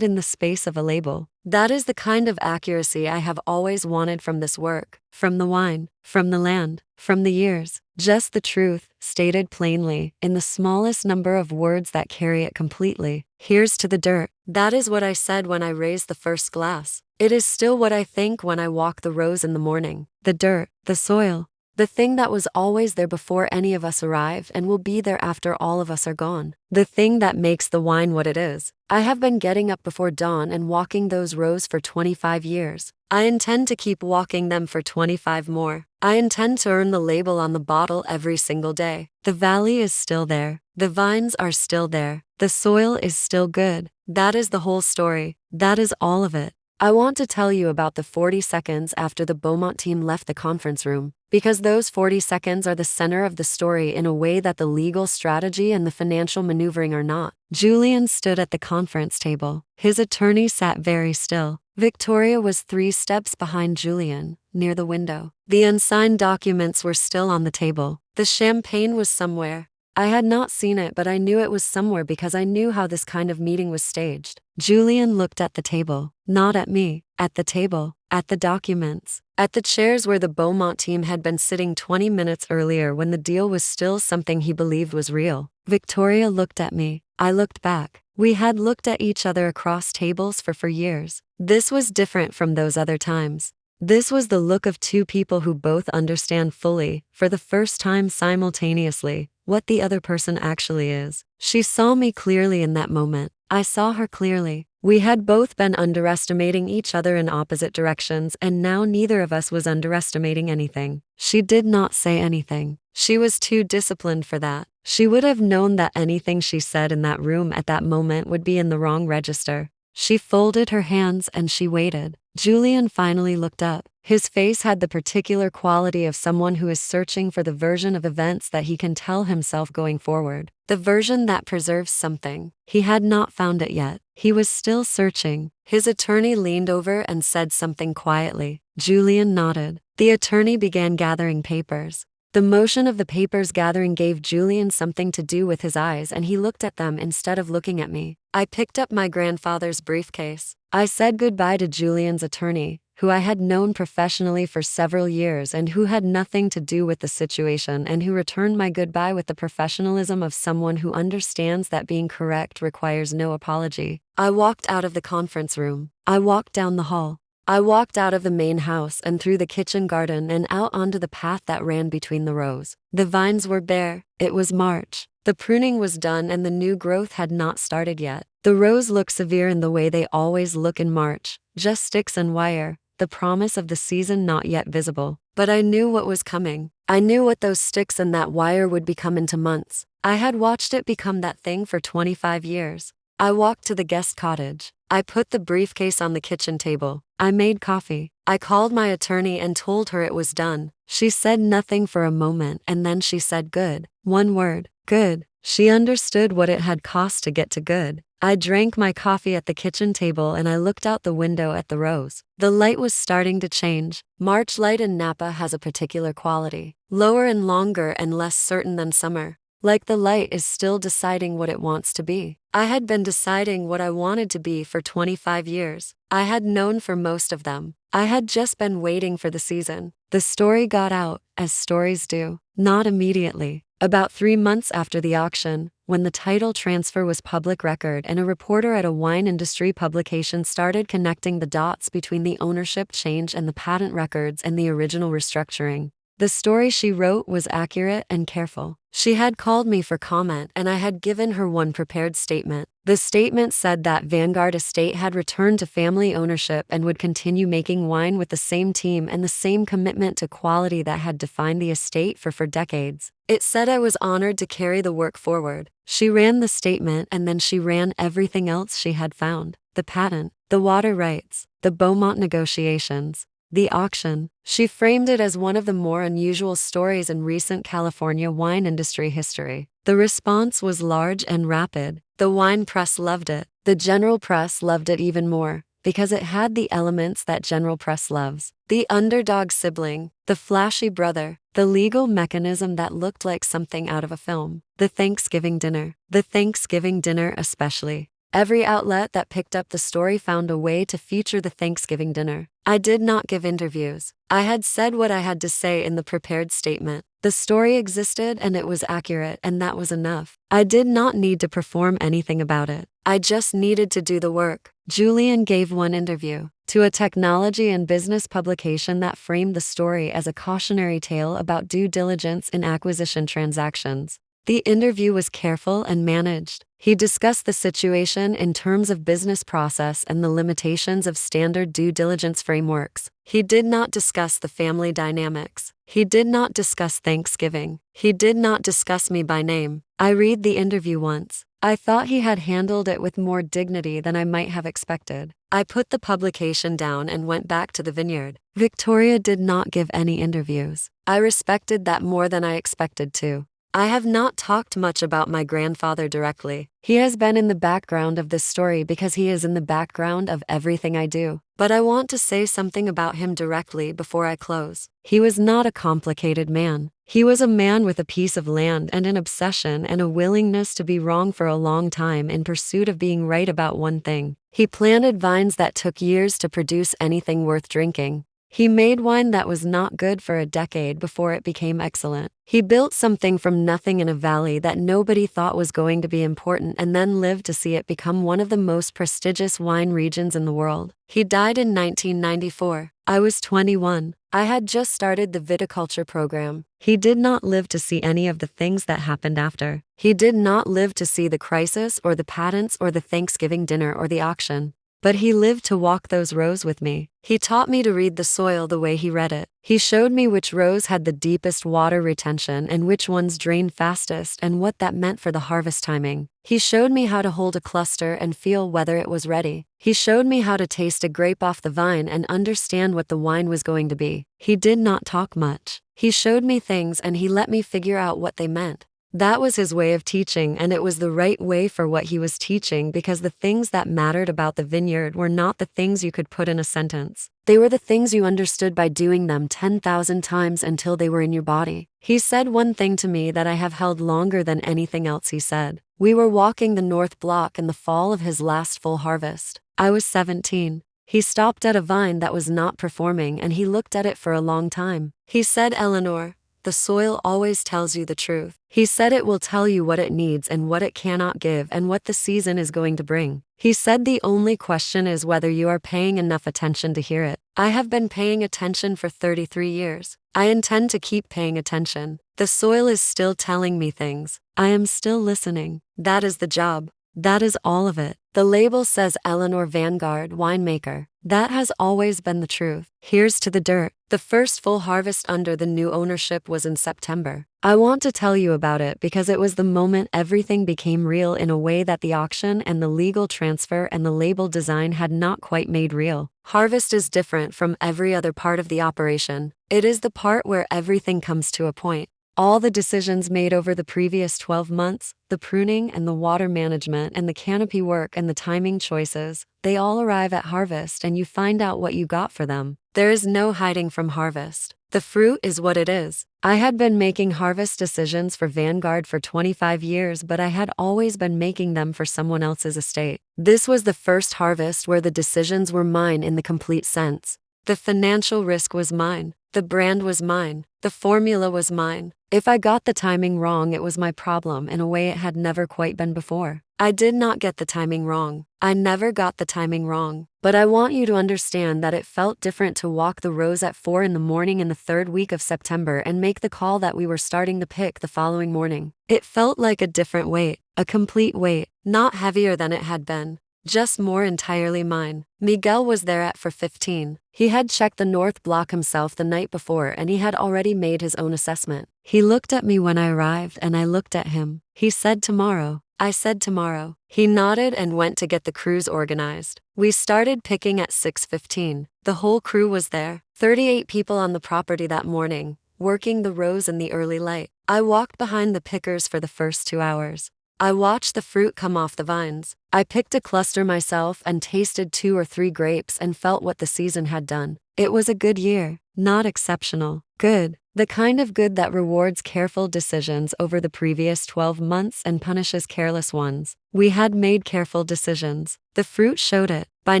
in the space of a label. That is the kind of accuracy I have always wanted from this work, from the wine, from the land, from the years. Just the truth, stated plainly, in the smallest number of words that carry it completely. Here's to the dirt. That is what I said when I raised the first glass. It is still what I think when I walk the rows in the morning. The dirt, the soil, the thing that was always there before any of us arrive and will be there after all of us are gone. The thing that makes the wine what it is. I have been getting up before dawn and walking those rows for 25 years. I intend to keep walking them for 25 more. I intend to earn the label on the bottle every single day. The valley is still there. The vines are still there. The soil is still good. That is the whole story. That is all of it. I want to tell you about the 40 seconds after the Beaumont team left the conference room, because those 40 seconds are the center of the story in a way that the legal strategy and the financial maneuvering are not. Julian stood at the conference table. His attorney sat very still. Victoria was 3 steps behind Julian, near the window. The unsigned documents were still on the table. The champagne was somewhere. I had not seen it, but I knew it was somewhere because I knew how this kind of meeting was staged. Julian looked at the table, not at me, at the table, at the documents, at the chairs where the Beaumont team had been sitting 20 minutes earlier when the deal was still something he believed was real. Victoria looked at me. I looked back. We had looked at each other across tables for years. This was different from those other times. This was the look of 2 people who both understand fully, for the first time simultaneously, what the other person actually is. She saw me clearly in that moment. I saw her clearly. We had both been underestimating each other in opposite directions, and now neither of us was underestimating anything. She did not say anything. She was too disciplined for that. She would have known that anything she said in that room at that moment would be in the wrong register. She folded her hands and she waited. Julian finally looked up. His face had the particular quality of someone who is searching for the version of events that he can tell himself going forward. The version that preserves something. He had not found it yet. He was still searching. His attorney leaned over and said something quietly. Julian nodded. The attorney began gathering papers. The motion of the papers gathering gave Julian something to do with his eyes, and he looked at them instead of looking at me. I picked up my grandfather's briefcase. I said goodbye to Julian's attorney, who I had known professionally for several years and who had nothing to do with the situation, and who returned my goodbye with the professionalism of someone who understands that being correct requires no apology. I walked out of the conference room. I walked down the hall. I walked out of the main house and through the kitchen garden and out onto the path that ran between the rows. The vines were bare. It was March. The pruning was done and the new growth had not started yet. The rows looked severe in the way they always look in March, just sticks and wire, the promise of the season not yet visible. But I knew what was coming. I knew what those sticks and that wire would become into months. I had watched it become that thing for 25 years. I walked to the guest cottage. I put the briefcase on the kitchen table. I made coffee. I called my attorney and told her it was done. She said nothing for a moment and then she said good. One word, good. She understood what it had cost to get to good. I drank my coffee at the kitchen table and I looked out the window at the rows. The light was starting to change. March light in Napa has a particular quality. Lower and longer and less certain than summer. Like the light is still deciding what it wants to be. I had been deciding what I wanted to be for 25 years. I had known for most of them. I had just been waiting for the season. The story got out, as stories do. Not immediately. About 3 months after the auction, when the title transfer was public record and a reporter at a wine industry publication started connecting the dots between the ownership change and the patent records and the original restructuring. The story she wrote was accurate and careful. She had called me for comment and I had given her one prepared statement. The statement said that Vanguard Estate had returned to family ownership and would continue making wine with the same team and the same commitment to quality that had defined the estate for decades. It said I was honored to carry the work forward. She ran the statement and then she ran everything else she had found. The patent, the water rights, the Beaumont negotiations, the auction. She framed it as one of the more unusual stories in recent California wine industry history. The response was large and rapid. The wine press loved it. The general press loved it even more, because it had the elements that general press loves. The underdog sibling, the flashy brother, the legal mechanism that looked like something out of a film. The Thanksgiving dinner. The Thanksgiving dinner especially. Every outlet that picked up the story found a way to feature the Thanksgiving dinner. I did not give interviews. I had said what I had to say in the prepared statement. The story existed and it was accurate, and that was enough. I did not need to perform anything about it. I just needed to do the work. Julian gave one interview to a technology and business publication that framed the story as a cautionary tale about due diligence in acquisition transactions. The interview was careful and managed. He discussed the situation in terms of business process and the limitations of standard due diligence frameworks. He did not discuss the family dynamics. He did not discuss Thanksgiving. He did not discuss me by name. I read the interview once. I thought he had handled it with more dignity than I might have expected. I put the publication down and went back to the vineyard. Victoria did not give any interviews. I respected that more than I expected to. I have not talked much about my grandfather directly. He has been in the background of this story because he is in the background of everything I do. But I want to say something about him directly before I close. He was not a complicated man. He was a man with a piece of land and an obsession and a willingness to be wrong for a long time in pursuit of being right about one thing. He planted vines that took years to produce anything worth drinking. He made wine that was not good for a decade before it became excellent. He built something from nothing in a valley that nobody thought was going to be important and then lived to see it become one of the most prestigious wine regions in the world. He died in 1994. I was 21. I had just started the viticulture program. He did not live to see any of the things that happened after. He did not live to see the crisis or the patents or the Thanksgiving dinner or the auction. but he lived to walk those rows with me. He taught me to read the soil the way he read it. He showed me which rows had the deepest water retention and which ones drained fastest and what that meant for the harvest timing. He showed me how to hold a cluster and feel whether it was ready. He showed me how to taste a grape off the vine and understand what the wine was going to be. He did not talk much. He showed me things and he let me figure out what they meant. That was his way of teaching, and it was the right way for what he was teaching because the things that mattered about the vineyard were not the things you could put in a sentence. They were the things you understood by doing them 10,000 times until they were in your body. He said one thing to me that I have held longer than anything else he said. We were walking the North Block in the fall of his last full harvest. I was 17. He stopped at a vine that was not performing and he looked at it for a long time. He said, "Eleanor, the soil always tells you the truth." He said it will tell you what it needs and what it cannot give and what the season is going to bring. He said the only question is whether you are paying enough attention to hear it. I have been paying attention for 33 years. I intend to keep paying attention. The soil is still telling me things. I am still listening. That is the job. That is all of it. The label says Eleanor Vanguard winemaker. That has always been the truth. Here's to the dirt. The first full harvest under the new ownership was in September. I want to tell you about it because it was the moment everything became real in a way that the auction and the legal transfer and the label design had not quite made real. Harvest is different from every other part of the operation. It is the part where everything comes to a point. All the decisions made over the previous 12 months, the pruning and the water management and the canopy work and the timing choices, they all arrive at harvest and you find out what you got for them. There is no hiding from harvest. The fruit is what it is. I had been making harvest decisions for Vanguard for 25 years, but I had always been making them for someone else's estate. This was the first harvest where the decisions were mine in the complete sense. The financial risk was mine. The brand was mine. The formula was mine. If I got the timing wrong, it was my problem in a way it had never quite been before. I did not get the timing wrong. I never got the timing wrong. But I want you to understand that it felt different to walk the rows at 4 in the morning in the third week of September and make the call that we were starting the pick the following morning. It felt like a different weight, a complete weight, not heavier than it had been. Just more entirely mine. Miguel was there at 4:15. He had checked the North Block himself the night before and he had already made his own assessment. He looked at me when I arrived and I looked at him. He said tomorrow. I said tomorrow. He nodded and went to get the crews organized. We started picking at 6:15. The whole crew was there. 38 people on the property that morning, working the rows in the early light. I walked behind the pickers for the first 2 hours. I watched the fruit come off the vines. I picked a cluster myself and tasted 2 or 3 grapes and felt what the season had done. It was a good year, not exceptional. Good. The kind of good that rewards careful decisions over the previous 12 months and punishes careless ones. We had made careful decisions. The fruit showed it. By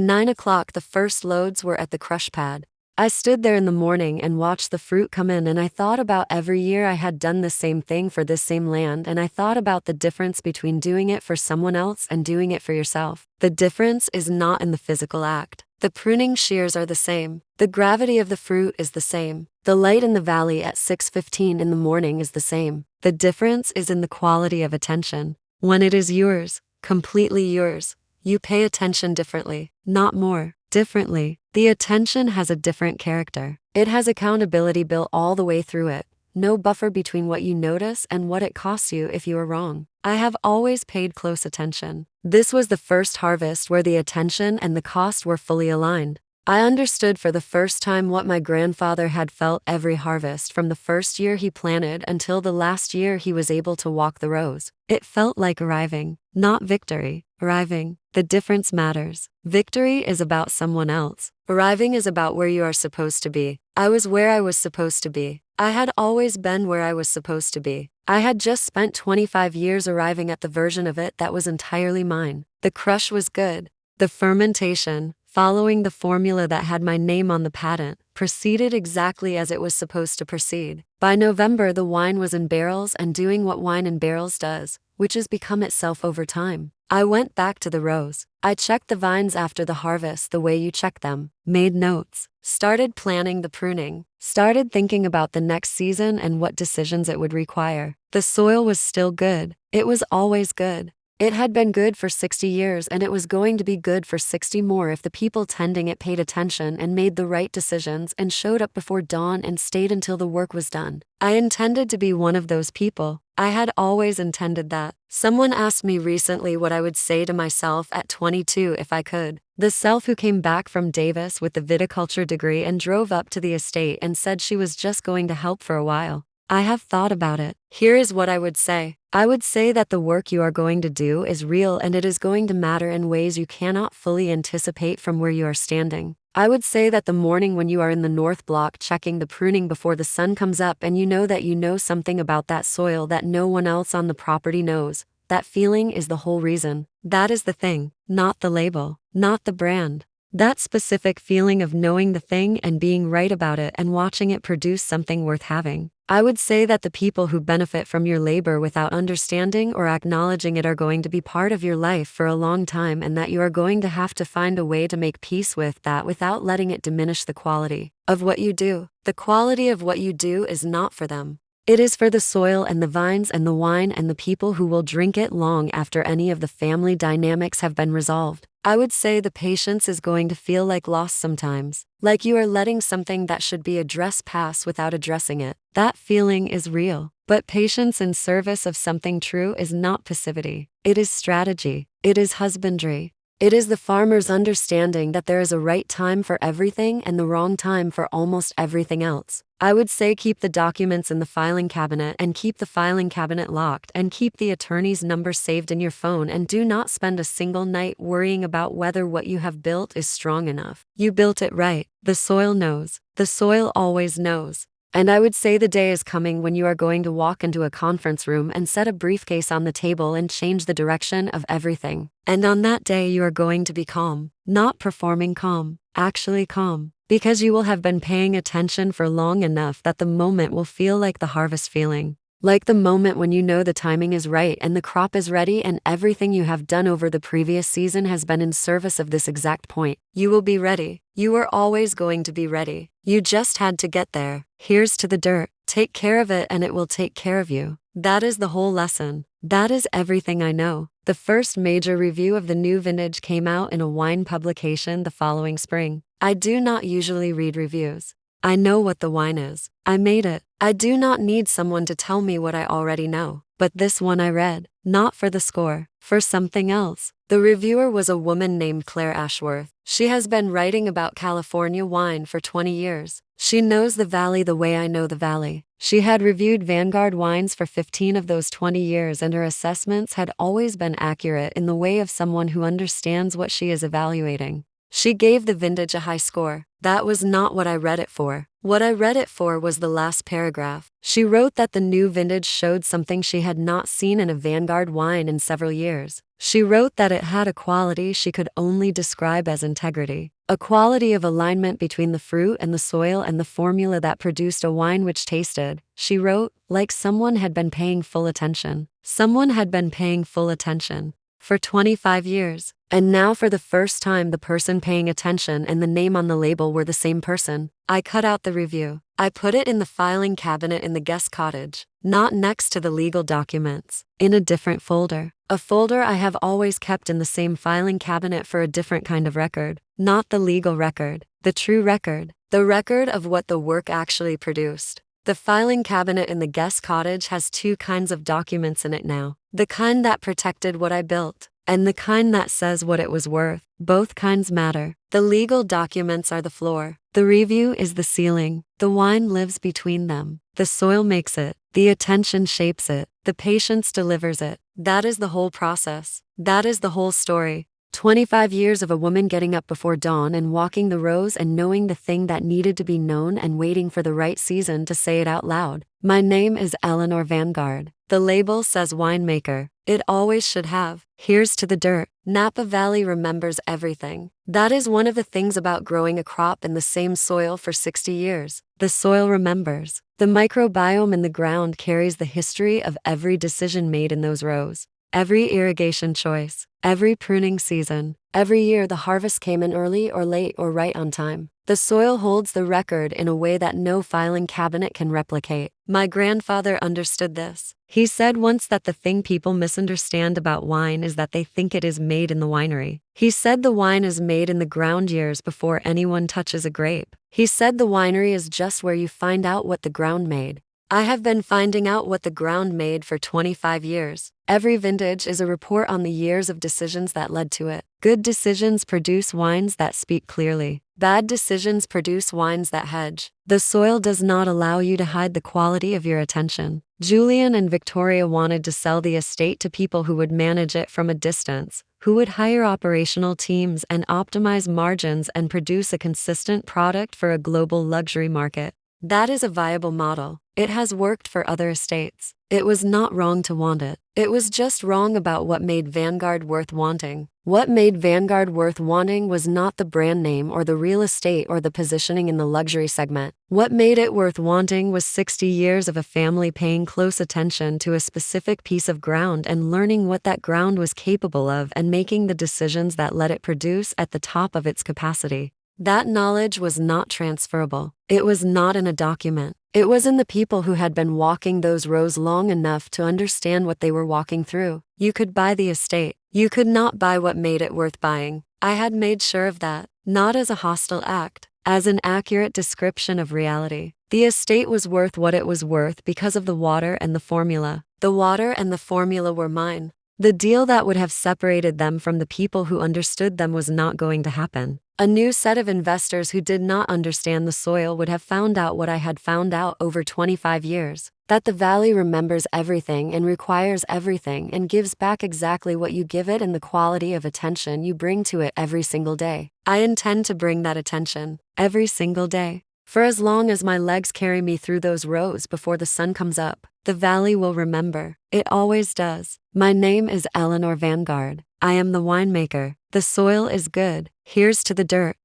9 o'clock, the first loads were at the crush pad. I stood there in the morning and watched the fruit come in, and I thought about every year I had done the same thing for this same land, and I thought about the difference between doing it for someone else and doing it for yourself. The difference is not in the physical act. The pruning shears are the same. The gravity of the fruit is the same. The light in the valley at 6:15 in the morning is the same. The difference is in the quality of attention. When it is yours, completely yours, you pay attention differently, not more. Differently. The attention has a different character. It has accountability built all the way through it. No buffer between what you notice and what it costs you if you are wrong. I have always paid close attention. This was the first harvest where the attention and the cost were fully aligned. I understood for the first time what my grandfather had felt every harvest from the first year he planted until the last year he was able to walk the rows. It felt like arriving, not victory. Arriving. The difference matters. Victory is about someone else. Arriving is about where you are supposed to be. I was where I was supposed to be. I had always been where I was supposed to be. I had just spent 25 years arriving at the version of it that was entirely mine. The crush was good. The fermentation, following the formula that had my name on the patent, proceeded exactly as it was supposed to proceed. By November, the wine was in barrels and doing what wine in barrels does, which is become itself over time. I went back to the rows. I checked the vines after the harvest the way you check them, made notes, started planning the pruning, started thinking about the next season and what decisions it would require. The soil was still good. It was always good. It had been good for 60 years and it was going to be good for 60 more if the people tending it paid attention and made the right decisions and showed up before dawn and stayed until the work was done. I intended to be one of those people. I had always intended that. Someone asked me recently what I would say to myself at 22 if I could. The self who came back from Davis with the viticulture degree and drove up to the estate and said she was just going to help for a while. I have thought about it. Here is what I would say. I would say that the work you are going to do is real and it is going to matter in ways you cannot fully anticipate from where you are standing. I would say that the morning when you are in the north block checking the pruning before the sun comes up and you know something about that soil that no one else on the property knows, that feeling is the whole reason. That is the thing, not the label, not the brand. That specific feeling of knowing the thing and being right about it and watching it produce something worth having. I would say that the people who benefit from your labor without understanding or acknowledging it are going to be part of your life for a long time and that you are going to have to find a way to make peace with that without letting it diminish the quality of what you do. The quality of what you do is not for them. It is for the soil and the vines and the wine and the people who will drink it long after any of the family dynamics have been resolved. I would say the patience is going to feel like loss sometimes, like you are letting something that should be addressed pass without addressing it. That feeling is real, but patience in service of something true is not passivity. It is strategy. It is husbandry. It is the farmer's understanding that there is a right time for everything and the wrong time for almost everything else. I would say keep the documents in the filing cabinet and keep the filing cabinet locked and keep the attorney's number saved in your phone and do not spend a single night worrying about whether what you have built is strong enough. You built it right. The soil knows. The soil always knows. And I would say the day is coming when you are going to walk into a conference room and set a briefcase on the table and change the direction of everything. And on that day you are going to be calm, not performing calm, actually calm, because you will have been paying attention for long enough that the moment will feel like the harvest feeling. Like the moment when you know the timing is right and the crop is ready and everything you have done over the previous season has been in service of this exact point. You will be ready. You were always going to be ready. You just had to get there. Here's to the dirt. Take care of it and it will take care of you. That is the whole lesson. That is everything I know. The first major review of the new vintage came out in a wine publication the following spring. I do not usually read reviews. I know what the wine is. I made it. I do not need someone to tell me what I already know. But this one I read, not for the score, for something else. The reviewer was a woman named Claire Ashworth. She has been writing about California wine for 20 years. She knows the valley the way I know the valley. She had reviewed Vanguard wines for 15 of those 20 years and her assessments had always been accurate in the way of someone who understands what she is evaluating. She gave the vintage a high score. That was not what I read it for. What I read it for was the last paragraph. She wrote that the new vintage showed something she had not seen in a Vanguard wine in several years. She wrote that it had a quality she could only describe as integrity. A quality of alignment between the fruit and the soil and the formula that produced a wine which tasted, she wrote, like someone had been paying full attention. Someone had been paying full attention. For 25 years. And now for the first time the person paying attention and the name on the label were the same person. I cut out the review. I put it in the filing cabinet in the guest cottage, not next to the legal documents, in a different folder. A folder I have always kept in the same filing cabinet for a different kind of record, not the legal record, the true record, the record of what the work actually produced. The filing cabinet in the guest cottage has two kinds of documents in it now. The kind that protected what I built, and the kind that says what it was worth. Both kinds matter. The legal documents are the floor. The review is the ceiling. The wine lives between them. The soil makes it. The attention shapes it. The patience delivers it. That is the whole process. That is the whole story. 25 years of a woman getting up before dawn and walking the rows and knowing the thing that needed to be known and waiting for the right season to say it out loud. My name is Eleanor Vanguard. The label says winemaker. It always should have. Here's to the dirt. Napa Valley remembers everything. That is one of the things about growing a crop in the same soil for 60 years. The soil remembers. The microbiome in the ground carries the history of every decision made in those rows. Every irrigation choice, every pruning season, every year the harvest came in early or late or right on time. The soil holds the record in a way that no filing cabinet can replicate. My grandfather understood this. He said once that the thing people misunderstand about wine is that they think it is made in the winery. He said the wine is made in the ground years before anyone touches a grape. He said the winery is just where you find out what the ground made. I have been finding out what the ground made for 25 years. Every vintage is a report on the years of decisions that led to it. Good decisions produce wines that speak clearly. Bad decisions produce wines that hedge. The soil does not allow you to hide the quality of your attention. Julian and Victoria wanted to sell the estate to people who would manage it from a distance, who would hire operational teams and optimize margins and produce a consistent product for a global luxury market. That is a viable model. It has worked for other estates. It was not wrong to want it. It was just wrong about what made Vanguard worth wanting. What made Vanguard worth wanting was not the brand name or the real estate or the positioning in the luxury segment. What made it worth wanting was 60 years of a family paying close attention to a specific piece of ground and learning what that ground was capable of and making the decisions that let it produce at the top of its capacity. That knowledge was not transferable. It was not in a document. It was in the people who had been walking those rows long enough to understand what they were walking through. You could buy the estate. You could not buy what made it worth buying. I had made sure of that, not as a hostile act, as an accurate description of reality. The estate was worth what it was worth because of the water and the formula. The water and the formula were mine. The deal that would have separated them from the people who understood them was not going to happen. A new set of investors who did not understand the soil would have found out what I had found out over 25 years, that the valley remembers everything and requires everything and gives back exactly what you give it and the quality of attention you bring to it every single day. I intend to bring that attention every single day. For as long as my legs carry me through those rows before the sun comes up, the valley will remember. It always does. My name is Eleanor Vanguard. I am the winemaker. The soil is good. Here's to the dirt.